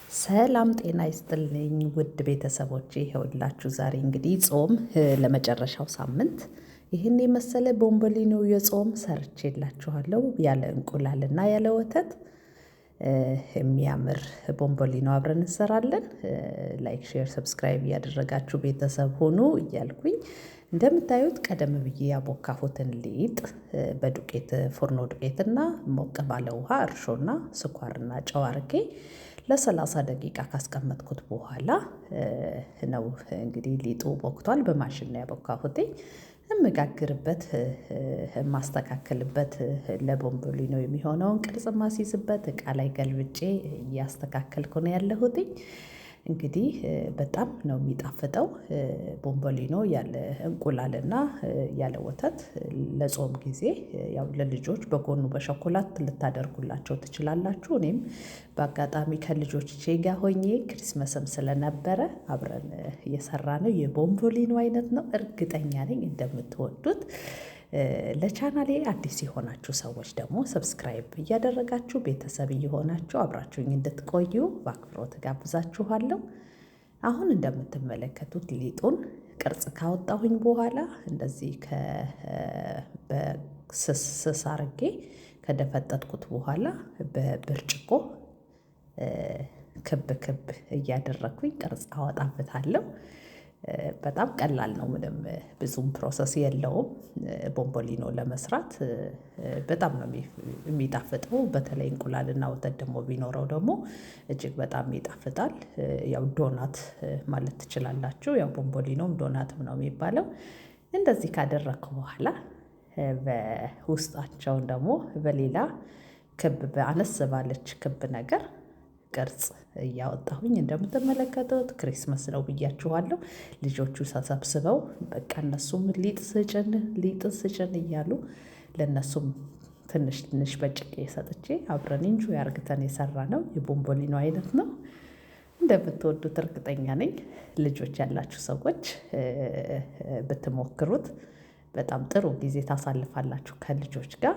ሰላም ጤና ይስጥልኝ ውድ ቤተሰቦቼ ይኸውላችሁ ዛሬ እንግዲህ ጾም ለመጨረሻው ሳምንት ይህን የመሰለ ቦምቦሊኖ የጾም ሰርቼላችኋለሁ ያለ እንቁላልና ያለ ወተት የሚያምር ቦምቦሊኖ አብረን እንሰራለን። ላይክ ሼር ሰብስክራይብ እያደረጋችሁ ቤተሰብ ሆኑ እያልኩኝ እንደምታዩት ቀደም ብዬ ያቦካሁትን ሊጥ በዱቄት ፎርኖ ዱቄትና ሞቅ ባለ ውሃ እርሾና ስኳርና ጨው አድርጌ ለ30 ደቂቃ ካስቀመጥኩት በኋላ ነው እንግዲህ ሊጡ ቦክቷል። በማሽን ነው ያቦካሁት። እምጋግርበት የማስተካከልበት ለቦምቦሊኖ የሚሆነውን ቅርጽ ማስይዝበት እቃ ላይ ገልብጬ እያስተካከልኩ ነው ያለሁት። እንግዲህ በጣም ነው የሚጣፍጠው ቦምቦሊኖ ያለ እንቁላልና ያለ ወተት ለጾም ጊዜ ያው ለልጆች በጎኑ በሸኮላት ልታደርጉላቸው ትችላላችሁ። እኔም በአጋጣሚ ከልጆቼ ጋር ሆኜ ክሪስመስም ስለነበረ አብረን የሰራነው የቦምቦሊኖ አይነት ነው። እርግጠኛ ነኝ እንደምትወዱት። ለቻናሌ አዲስ የሆናችሁ ሰዎች ደግሞ ሰብስክራይብ እያደረጋችሁ ቤተሰብ እየሆናችሁ አብራችሁኝ እንድትቆዩ በአክብሮት ጋብዛችኋለሁ። አሁን እንደምትመለከቱት ሊጡን ቅርጽ ካወጣሁኝ በኋላ እንደዚህ በስስ አርጌ ከደፈጠጥኩት በኋላ በብርጭቆ ክብ ክብ እያደረኩኝ ቅርጽ አወጣበታለሁ። በጣም ቀላል ነው። ምንም ብዙም ፕሮሰስ የለውም። ቦምቦሊኖ ለመስራት በጣም ነው የሚጣፍጠው። በተለይ እንቁላልና ወተት ደግሞ ቢኖረው ደግሞ እጅግ በጣም ይጣፍጣል። ያው ዶናት ማለት ትችላላችሁ። ያው ቦምቦሊኖም ዶናትም ነው የሚባለው። እንደዚህ ካደረኩ በኋላ በውስጣቸውን ደግሞ በሌላ ክብ በአነስ ባለች ክብ ነገር ቅርጽ እያወጣሁኝ እንደምትመለከቱት ክሪስመስ ነው ብያችኋለሁ። ልጆቹ ተሰብስበው በቃ እነሱም ሊጥ ስጭን እያሉ ለነሱም ትንሽ ትንሽ በጭቄ ሰጥቼ አብረን ኢንጆይ አርግተን የሰራነው የቦምቦሊኖ አይነት ነው። እንደምትወዱት እርግጠኛ ነኝ። ልጆች ያላችሁ ሰዎች ብትሞክሩት በጣም ጥሩ ጊዜ ታሳልፋላችሁ ከልጆች ጋር።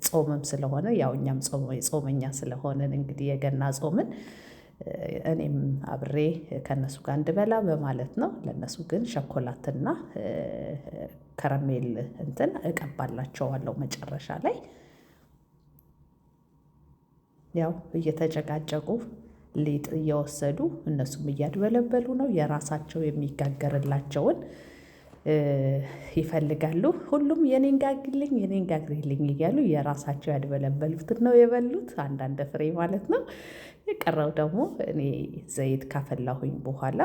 ጾምም ስለሆነ ያው እኛም ጾመኛ ስለሆንን እንግዲህ የገና ጾምን እኔም አብሬ ከነሱ ጋር እንድበላ በማለት ነው። ለነሱ ግን ሸኮላትና ከረሜል እንትን እቀባላቸዋለሁ መጨረሻ ላይ። ያው እየተጨቃጨቁ ሊጥ እየወሰዱ እነሱም እያድበለበሉ ነው የራሳቸው የሚጋገርላቸውን ይፈልጋሉ። ሁሉም የኔን ጋግሪልኝ የኔን ጋግሪልኝ እያሉ የራሳቸው ያድበለበሉትን ነው የበሉት አንዳንድ ፍሬ ማለት ነው። የቀረው ደግሞ እኔ ዘይት ካፈላሁኝ በኋላ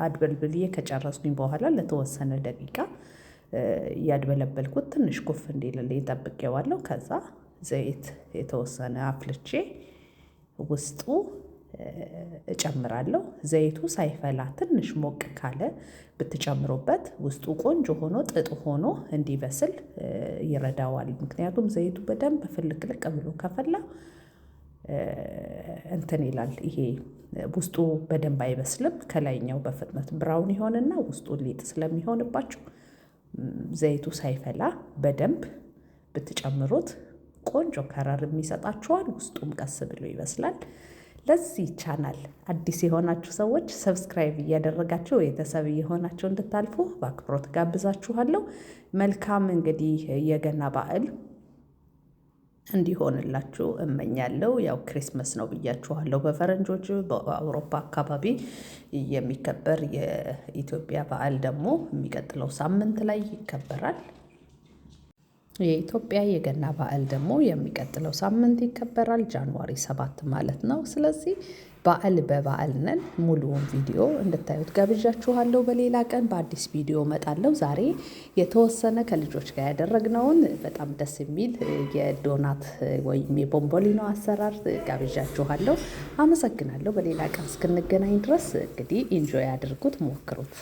አድበልብዬ ከጨረስኩኝ በኋላ ለተወሰነ ደቂቃ ያድበለበልኩት ትንሽ ኩፍ እንዲልልኝ ጠብቄዋለሁ። ከዛ ዘይት የተወሰነ አፍልቼ ውስጡ እጨምራለሁ። ዘይቱ ሳይፈላ ትንሽ ሞቅ ካለ ብትጨምሩበት ውስጡ ቆንጆ ሆኖ ጥጥ ሆኖ እንዲበስል ይረዳዋል። ምክንያቱም ዘይቱ በደንብ ፍልቅልቅ ብሎ ከፈላ እንትን ይላል። ይሄ ውስጡ በደንብ አይበስልም። ከላይኛው በፍጥነት ብራውን ይሆንና ውስጡ ሊጥ ስለሚሆንባችሁ ዘይቱ ሳይፈላ በደንብ ብትጨምሩት ቆንጆ ከረር የሚሰጣችኋል። ውስጡም ቀስ ብሎ ይበስላል። ለዚህ ቻናል አዲስ የሆናችሁ ሰዎች ሰብስክራይብ እያደረጋችሁ ቤተሰብ እየሆናችሁ እንድታልፉ በአክብሮት ጋብዛችኋለሁ። መልካም እንግዲህ የገና በዓል እንዲሆንላችሁ እመኛለሁ። ያው ክሪስመስ ነው ብያችኋለሁ በፈረንጆች። በአውሮፓ አካባቢ የሚከበር የኢትዮጵያ በዓል ደግሞ የሚቀጥለው ሳምንት ላይ ይከበራል። የኢትዮጵያ የገና በዓል ደግሞ የሚቀጥለው ሳምንት ይከበራል ጃንዋሪ 7 ማለት ነው። ስለዚህ በዓል በበዓል ነን። ሙሉውን ቪዲዮ እንድታዩት ጋብዣችኋለሁ። በሌላ ቀን በአዲስ ቪዲዮ እመጣለሁ። ዛሬ የተወሰነ ከልጆች ጋር ያደረግነውን በጣም ደስ የሚል የዶናት ወይም የቦምቦሊኖ አሰራር ጋብዣችኋለሁ። አመሰግናለሁ። በሌላ ቀን እስክንገናኝ ድረስ እንግዲህ ኢንጆይ አድርጉት፣ ሞክሩት።